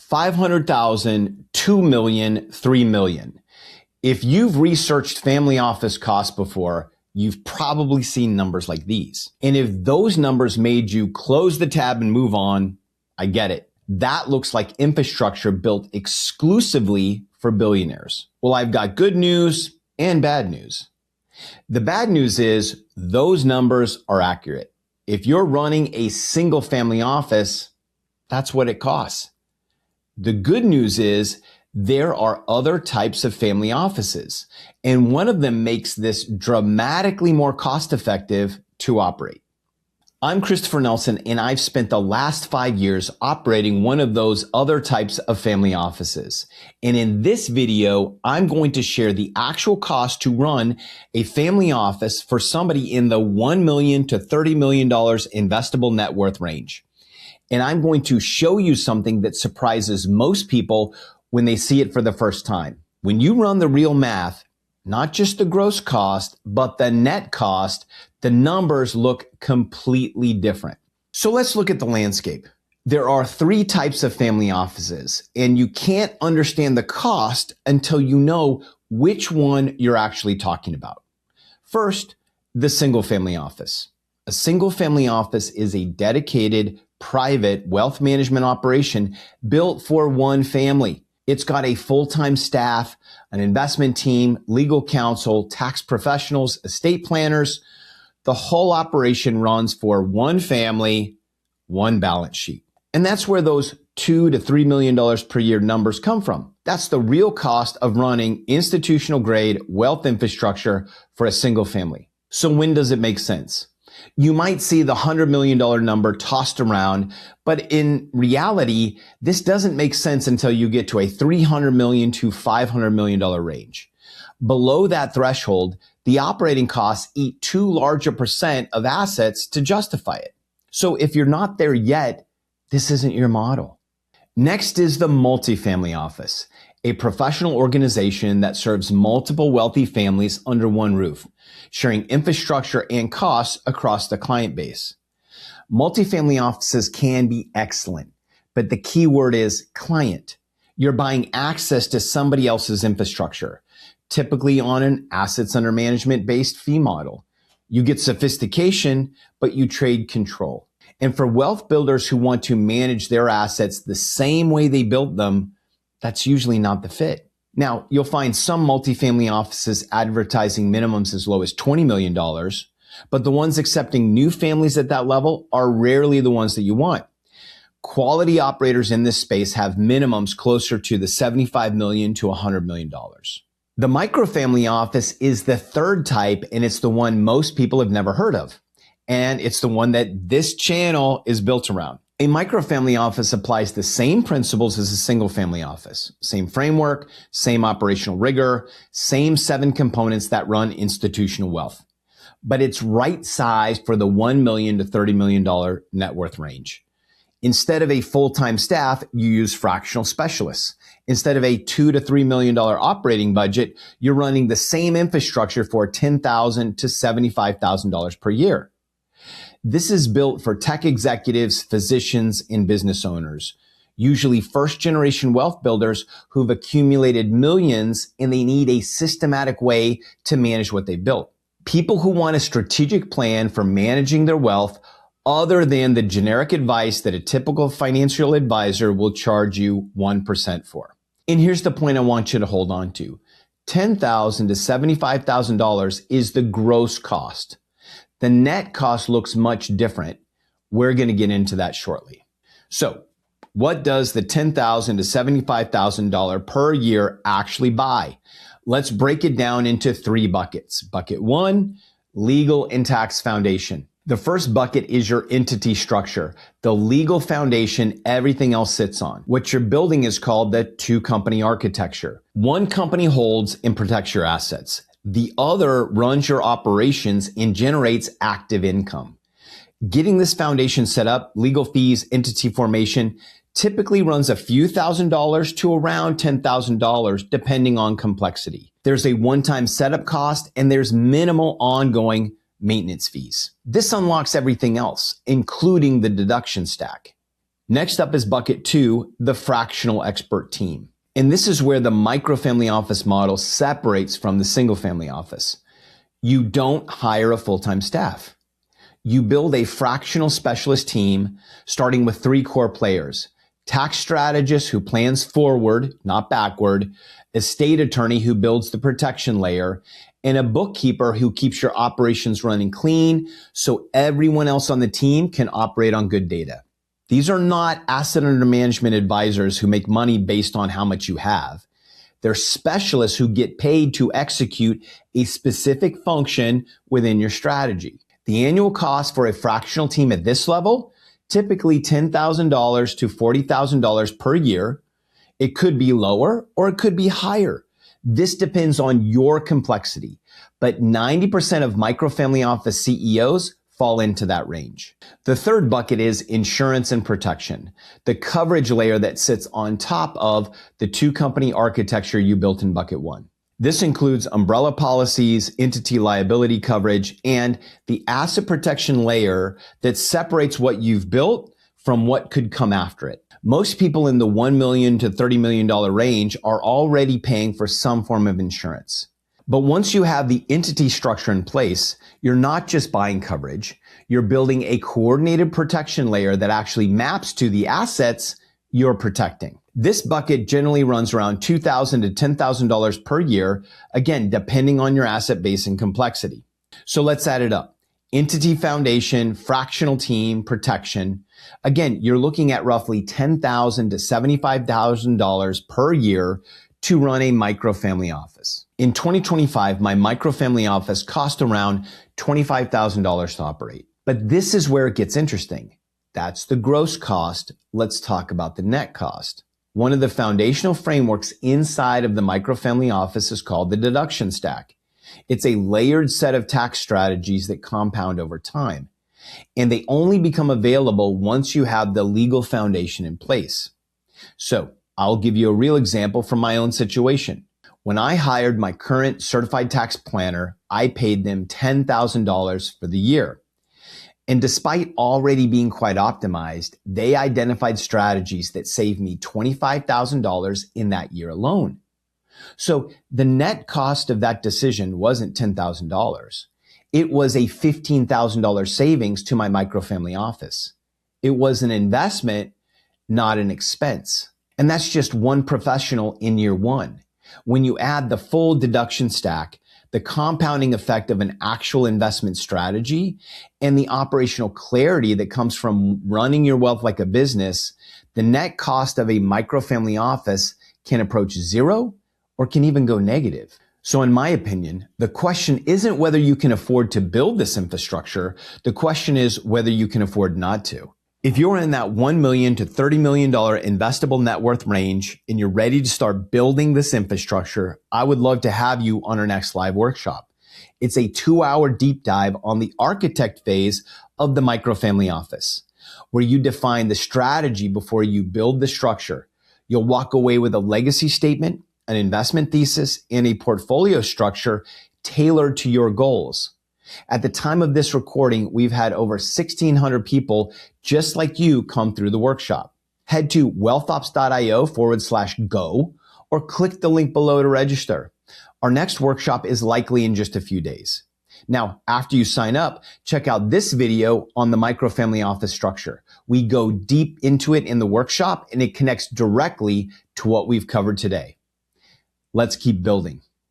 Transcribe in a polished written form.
500,000, 2 million, 3 million. If you've researched family office costs before, you've probably seen numbers like these. And if those numbers made you close the tab and move on, I get it. That looks like infrastructure built exclusively for billionaires. Well, I've got good news and bad news. The bad news is those numbers are accurate. If you're running a single family office, that's what it costs. The good news is there are other types of family offices, and one of them makes this dramatically more cost effective to operate. I'm Christopher Nelson, and I've spent the last 5 years operating one of those other types of family offices. And in this video, I'm going to share the actual cost to run a family office for somebody in the $1 million to $30 million investable net worth range. And I'm going to show you something that surprises most people when they see it for the first time. When you run the real math, not just the gross cost, but the net cost, the numbers look completely different. So let's look at the landscape. There are 3 types of family offices, and you can't understand the cost until you know which one you're actually talking about. First, the single family office. A single family office is a dedicated, private wealth management operation built for one family. It's got a full-time staff, an investment team, legal counsel, tax professionals, estate planners. The whole operation runs for one family, one balance sheet. And that's where those $2 to $3 million per year numbers come from. That's the real cost of running institutional grade wealth infrastructure for a single family. So when does it make sense? You might see the $100 million number tossed around, but in reality, this doesn't make sense until you get to a $300 million to $500 million range. Below that threshold, the operating costs eat too large a percent of assets to justify it. So if you're not there yet, this isn't your model. Next is the multifamily office, a professional organization that serves multiple wealthy families under one roof, sharing infrastructure and costs across the client base. Multifamily offices can be excellent, but the key word is client. You're buying access to somebody else's infrastructure, typically on an assets under management based fee model. You get sophistication, but you trade control. And for wealth builders who want to manage their assets the same way they built them, that's usually not the fit. Now, you'll find some multifamily offices advertising minimums as low as $20 million, but the ones accepting new families at that level are rarely the ones that you want. Quality operators in this space have minimums closer to the $75 million to $100 million. The microfamily office is the third type, and it's the one most people have never heard of. And it's the one that this channel is built around. A microfamily office applies the same principles as a single family office. Same framework, same operational rigor, same 7 components that run institutional wealth. But it's right sized for the $1 million to $30 million net worth range. Instead of a full-time staff, you use fractional specialists. Instead of a $2 to $3 million operating budget, you're running the same infrastructure for $10,000 to $75,000 per year. This is built for tech executives, physicians, and business owners, usually first-generation wealth builders who've accumulated millions and they need a systematic way to manage what they've built. People who want a strategic plan for managing their wealth other than the generic advice that a typical financial advisor will charge you 1% for. And here's the point I want you to hold on to. $10,000 to $75,000 is the gross cost. The net cost looks much different. We're going to get into that shortly. So what does the $10,000 to $75,000 per year actually buy? Let's break it down into 3 buckets. Bucket 1, legal and tax foundation. The first bucket is your entity structure, the legal foundation everything else sits on. What you're building is called the 2-company architecture. One company holds and protects your assets. The other runs your operations and generates active income. Getting this foundation set up, legal fees, entity formation, typically runs a few $1,000s to around $10,000 depending on complexity. There's a one-time setup cost and there's minimal ongoing maintenance fees. This unlocks everything else, including the deduction stack. Next up is bucket 2, the fractional expert team. And this is where the microfamily office model separates from the single family office. You don't hire a full-time staff. You build a fractional specialist team starting with 3 core players: tax strategist who plans forward, not backward, estate attorney who builds the protection layer, and a bookkeeper who keeps your operations running clean so everyone else on the team can operate on good data. These are not asset under management advisors who make money based on how much you have. They're specialists who get paid to execute a specific function within your strategy. The annual cost for a fractional team at this level, typically $10,000 to $40,000 per year. It could be lower or it could be higher. This depends on your complexity, but 90% of microfamily office CEOs fall into that range. The third bucket is insurance and protection, the coverage layer that sits on top of the 2-company architecture you built in bucket 1. This includes umbrella policies, entity liability coverage, and the asset protection layer that separates what you've built from what could come after it. Most people in the $1 million to $30 million range are already paying for some form of insurance. But once you have the entity structure in place, you're not just buying coverage, you're building a coordinated protection layer that actually maps to the assets you're protecting. This bucket generally runs around $2,000 to $10,000 per year, again, depending on your asset base and complexity. So let's add it up. Entity foundation, fractional team, protection. Again, you're looking at roughly $10,000 to $75,000 per year to run a microfamily office. In 2025, my microfamily office cost around $25,000 to operate. But this is where it gets interesting. That's the gross cost. Let's talk about the net cost. One of the foundational frameworks inside of the microfamily office is called the deduction stack. It's a layered set of tax strategies that compound over time, and they only become available once you have the legal foundation in place. So I'll give you a real example from my own situation. When I hired my current certified tax planner, I paid them $10,000 for the year. And despite already being quite optimized, they identified strategies that saved me $25,000 in that year alone. So the net cost of that decision wasn't $10,000. It was a $15,000 savings to my microfamily office. It was an investment, not an expense. And that's just one professional in year 1. When you add the full deduction stack, the compounding effect of an actual investment strategy, and the operational clarity that comes from running your wealth like a business, the net cost of a microfamily office can approach 0 or can even go negative. So in my opinion, the question isn't whether you can afford to build this infrastructure. The question is whether you can afford not to. If you're in that $1 million to $30 million investable net worth range and you're ready to start building this infrastructure, I would love to have you on our next live workshop. It's a 2-hour deep dive on the architect phase of the microfamily office, where you define the strategy before you build the structure. You'll walk away with a legacy statement, an investment thesis, and a portfolio structure tailored to your goals. At the time of this recording, we've had over 1,600 people just like you come through the workshop. Head to wealthops.io/go or click the link below to register. Our next workshop is likely in just a few days. Now, after you sign up, check out this video on the microfamily office structure. We go deep into it in the workshop and it connects directly to what we've covered today. Let's keep building.